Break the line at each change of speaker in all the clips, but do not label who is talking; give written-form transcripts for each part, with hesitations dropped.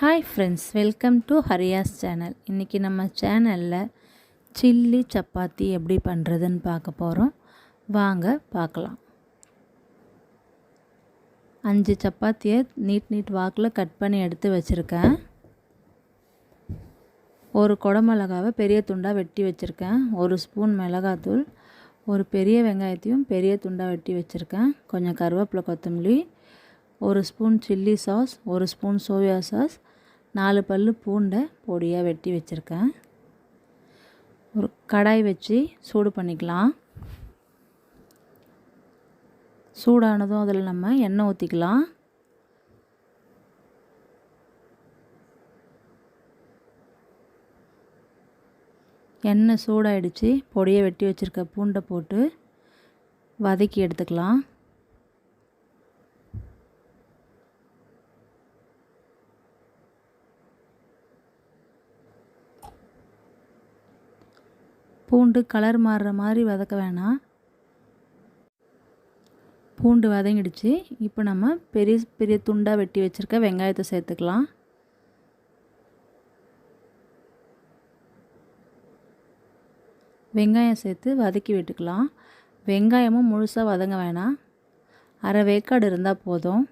Hi friends, welcome to ஹரியாஸ் channel. இன்றைக்கி நம்ம சேனலில் சில்லி சப்பாத்தி எப்படி பண்ணுறதுன்னு பார்க்க போகிறோம். வாங்க பார்க்கலாம். 5 சப்பாத்தியை நீட் வாக்கில் கட் பண்ணி எடுத்து வச்சுருக்கேன். ஒரு குடமிளகாவை பெரிய துண்டாக வெட்டி வச்சுருக்கேன். 1 ஸ்பூன் மிளகாத்தூள், ஒரு பெரிய வெங்காயத்தையும் பெரிய துண்டாக வெட்டி வச்சுருக்கேன். கொஞ்சம் கருவேப்பிலை, கொத்தமல்லி, 1 spoon chilli sauce, 1 spoon soya sauce, 4 பல் பூண்டை பொடியாக வெட்டி வச்சுருக்கேன். ஒரு கடாய் வச்சு சூடு பண்ணிக்கலாம். சூடானதும் அதில் நம்ம எண்ணெய் ஊற்றிக்கலாம். எண்ணெய் சூடாயிடுச்சு. பொடியை வெட்டி வச்சுருக்க பூண்டை போட்டு வதக்கி எடுத்துக்கலாம். பூண்டு கலர் மாறுற மாதிரி வதக்க வேணாம். பூண்டு வதங்கிடுச்சு. இப்போ நம்ம பெரிய பெரிய துண்டாக வெட்டி வச்சுருக்க வெங்காயத்தை சேர்த்துக்கலாம். வெங்காயம் சேர்த்து வதக்கி விட்டுக்கலாம். வெங்காயமும் முழுசாக வதங்க வேணாம், அரை வேக்காடு இருந்தால் போதும்.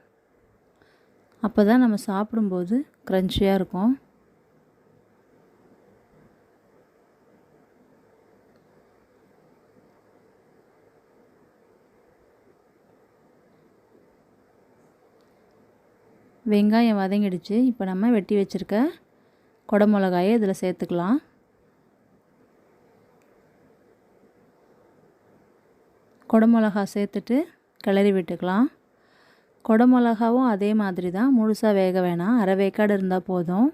அப்போ தான் நம்ம சாப்பிடும்போது க்ரன்ச்சியாக இருக்கும். வெங்காயம் வதங்கிடுச்சு. இப்போ நம்ம வெட்டி வச்சுருக்க குடமிளகாயை இதில் சேர்த்துக்கலாம். குடமிளகா சேர்த்துட்டு கிளறி விட்டுக்கலாம். குடமிளகாவும் அதே மாதிரி தான், முழுசாக வேக வேணாம், அரை வேக்காடு இருந்தால் போதும்.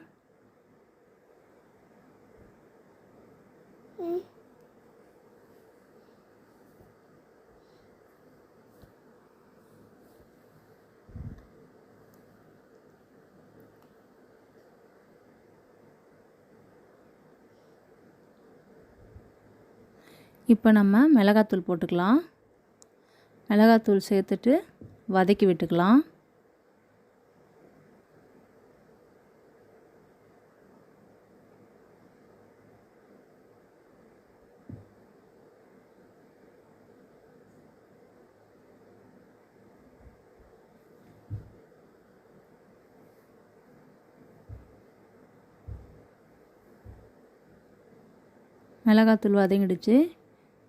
இப்போ நம்ம மிளகாத்தூள் போட்டுக்கலாம். மிளகாத்தூள் சேர்த்துட்டு வதக்கி விட்டுக்கலாம். மிளகாத்தூள் வதங்கிடுச்சு.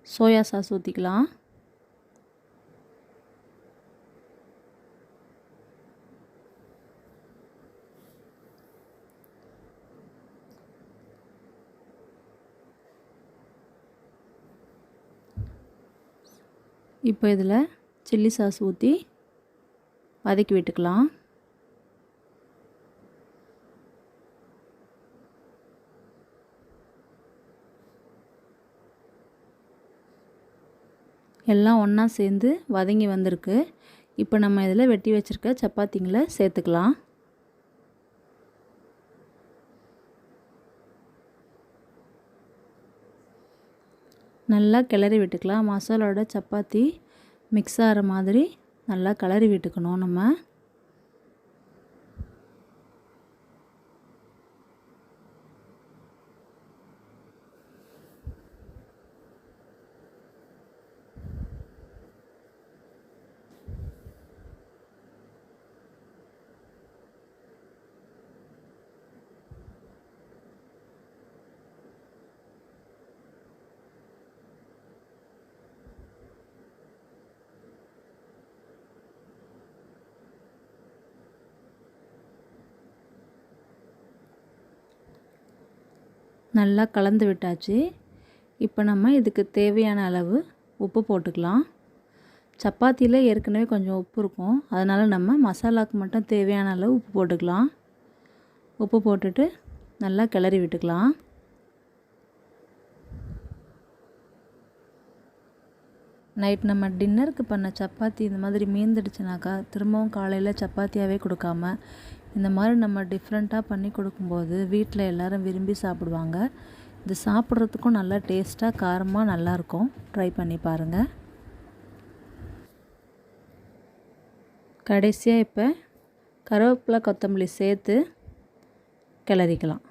சோயா சாஸ் ஊற்றிக்கலாம். இப்போ இதில் சில்லி சாஸ் ஊற்றி வதக்கி விட்டுக்கலாம். எல்லாம் ஒன்றா சேர்ந்து வதங்கி வந்திருக்கு. இப்போ நம்ம இதில் வெட்டி வச்சுருக்க சப்பாத்திங்களை சேர்த்துக்கலாம். நல்லா கிளறி விட்டுக்கலாம். மசாலோட சப்பாத்தி மிக்ஸ் ஆகிற மாதிரி நல்லா கிளறி விட்டுக்கணும் நம்ம. நல்லா கலந்து விட்டாச்சு. இப்போ நம்ம இதுக்கு தேவையான அளவு உப்பு போட்டுக்கலாம். சப்பாத்தியில் ஏற்கனவே கொஞ்சம் உப்பு இருக்கும், அதனால் நம்ம மசாலாவுக்கு மட்டும் தேவையான அளவு உப்பு போட்டுக்கலாம். உப்பு போட்டுட்டு நல்லா கிளறி விட்டுக்கலாம். நைட் நம்ம டின்னருக்கு பண்ண சப்பாத்தி இந்த மாதிரி மீந்துடுச்சுனாக்கா திரும்பவும் காலையில் சப்பாத்தியாகவே கொடுக்காம இந்த மாதிரி நம்ம டிஃப்ரெண்ட்டாக பண்ணி கொடுக்கும்போது வீட்டில் எல்லோரும் விரும்பி சாப்பிடுவாங்க. இது சாப்பிட்றதுக்கும் நல்லா டேஸ்ட்டாக காரமாக நல்லாயிருக்கும். ட்ரை பண்ணி பாருங்கள். கடைசியாக இப்போ கருவேப்பிலை, கொத்தமல்லி சேர்த்து கிளறிக்கலாம்.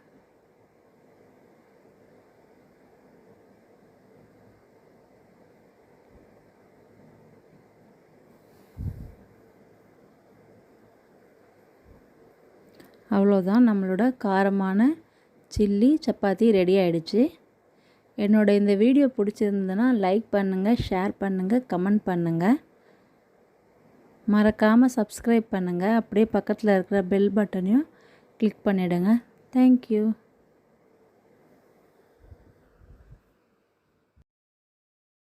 அவ்வளோதான், நம்மளோட காரமான சில்லி சப்பாத்தி ரெடி ஆகிடுச்சு. என்னோட இந்த வீடியோ பிடிச்சிருந்ததுன்னா லைக் பண்ணுங்கள், ஷேர் பண்ணுங்கள், கமெண்ட் பண்ணுங்கள். மறக்காமல் சப்ஸ்கிரைப் பண்ணுங்கள். அப்படியே பக்கத்தில் இருக்கிற பெல் பட்டனையும் கிளிக் பண்ணிவிடுங்க. தேங்க்யூ.